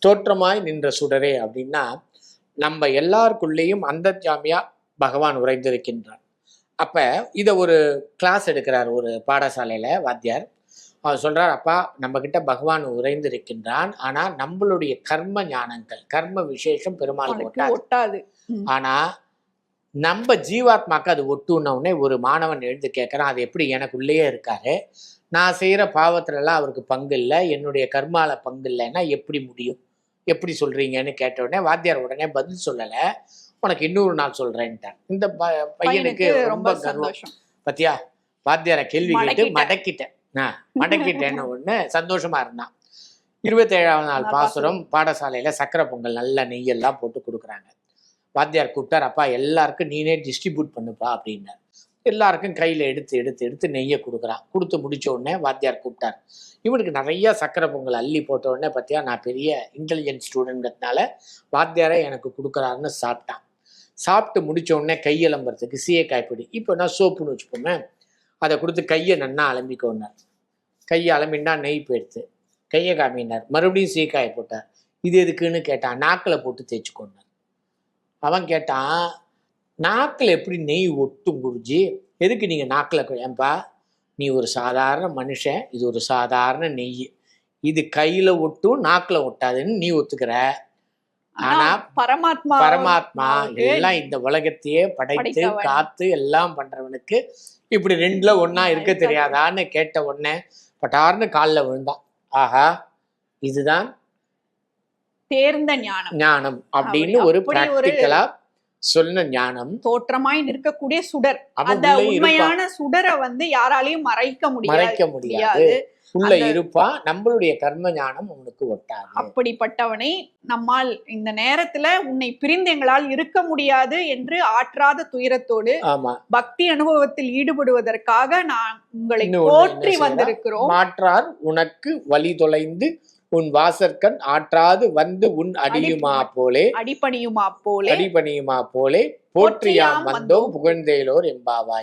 தோற்றமாய் நின்ற சுடரே அப்படின்னா நம்ம எல்லாருக்குள்ளேயும் அந்தர்யாமியா பகவான் உறைந்திருக்கின்றார். அப்ப இத ஒரு கிளாஸ் எடுக்கிறார் ஒரு பாடசாலையில வாத்தியார். அவர் சொல்றார், அப்பா நம்ம கிட்ட பகவான் உறைந்திருக்கின்றான். ஆனா நம்மளுடைய கர்ம ஞானங்கள் கர்ம விசேஷம் பெருமாளுக்கு ஒட்டாது. ஆனா நம்ம ஜீவாத்மாக்கு அது ஒட்டுனவுடனே ஒரு மாணவன் எழுந்து கேட்கறான், அது எப்படி எனக்குள்ளேயே இருக்காரு, நான் செய்யற பாவத்துல எல்லாம் அவருக்கு பங்கு இல்லை, என்னுடைய கர்மால பங்கு இல்லைன்னா எப்படி முடியும், எப்படி சொல்றீங்கன்னு கேட்ட உடனே வாத்தியார் உடனே பதில் சொல்லல, உனக்கு இன்னொரு நாள் சொல்றேன்ட்டார். இந்த பையனுக்கு ரொம்ப கர்வம். பத்தியா வாத்தியார கேள்வி கேட்டு மடக்கிட்டேன்னு ஒண்ணு சந்தோஷமா இருந்தான். 27ஆவது நாள் பாசுரம் பாடசாலையில சக்கரை பொங்கல் நல்ல நெய்யெல்லாம் போட்டு கொடுக்குறாங்க. வாத்தியார் கூப்பிட்டார், அப்பா எல்லாருக்கும் நீனே டிஸ்ட்ரிபியூட் பண்ணுப்பா அப்படின்னார். எல்லாருக்கும் கையில எடுத்து எடுத்து எடுத்து நெய்யை கொடுக்குறான். கொடுத்து முடிச்ச உடனே வாத்தியார் கூப்பிட்டார். இவனுக்கு நிறைய சக்கரை பொங்கல் அள்ளி போட்ட உடனே பார்த்தியா நான் பெரிய இன்டெலிஜென்ட் ஸ்டூடெண்ட்னால வாத்தியாரை எனக்கு கொடுக்குறாருன்னு சாப்பிட்டான். சாப்பிட்டு முடிச்ச உடனே கையலம்புறதுக்கு சீயக்காய் பொடி, இப்போ நான் சோப்புன்னு வச்சுப்போமே, அதை கொடுத்து கையை நன்னா அலம்பிக்கோன்னார். கையை அலம்பின்னா நெய் போயிடுத்து. கையை காமினார். மறுபடியும் சீக்காயை போட்டார். இது எதுக்குன்னு கேட்டான். நாக்கில் போட்டு தேய்ச்சிக்கொண்டார். அவன் கேட்டான், நாக்கில் எப்படி நெய் ஒட்டும் குருஜி, எதுக்கு நீங்கள் நாக்கில்? ஏன்பா நீ ஒரு சாதாரண மனுஷன், இது ஒரு சாதாரண நெய், இது கையில் ஒட்டும் நாக்கில் ஒட்டாதுன்னு நீ ஒத்துக்கிற. ஆனா பரமாத்மா எல்லாம் இந்த உலகத்தையே படைத்து காத்து எல்லாம் பண்றவனுக்கு இப்படி ரெண்டுல ஒன்னா இருக்க தெரியாதான்னு கேட்ட உடனே பட்டார்னு காலில் விழுந்தான். ஆஹா, இதுதான் தேர்ந்த ஞானம் அப்படின்னு ஒரு பிராக்டிகலா சொன்ன ஞானம். தோற்றமாய் நிற்கக்கூடிய சுடர், அந்த உண்மையான சுடரை யாராலையும் மறைக்க முடியாது. உள்ள இருப்பா, நம்மளுடைய கர்ம ஞானம் உனக்கு ஒட்டாது. அப்படிப்பட்டவனை நம்மால் இந்த நேரத்துல உன்னை பிரிந்து எங்களால் இருக்க முடியாது என்று ஆற்றாத துயரத்தோடு பக்தி அனுபவத்தில் ஈடுபடுவதற்காக நான் உங்களை போற்றி வந்திருக்கிறோம். மாற்றார் உனக்கு வழி தொலைந்து உன் வாசற்கண் ஆற்றாது வந்து உன் அடியுமா போலே அடிபணியுமா போலே போற்றியாம் வந்தோம் புகழ்ந்தேலோர் எம்பாவாய்.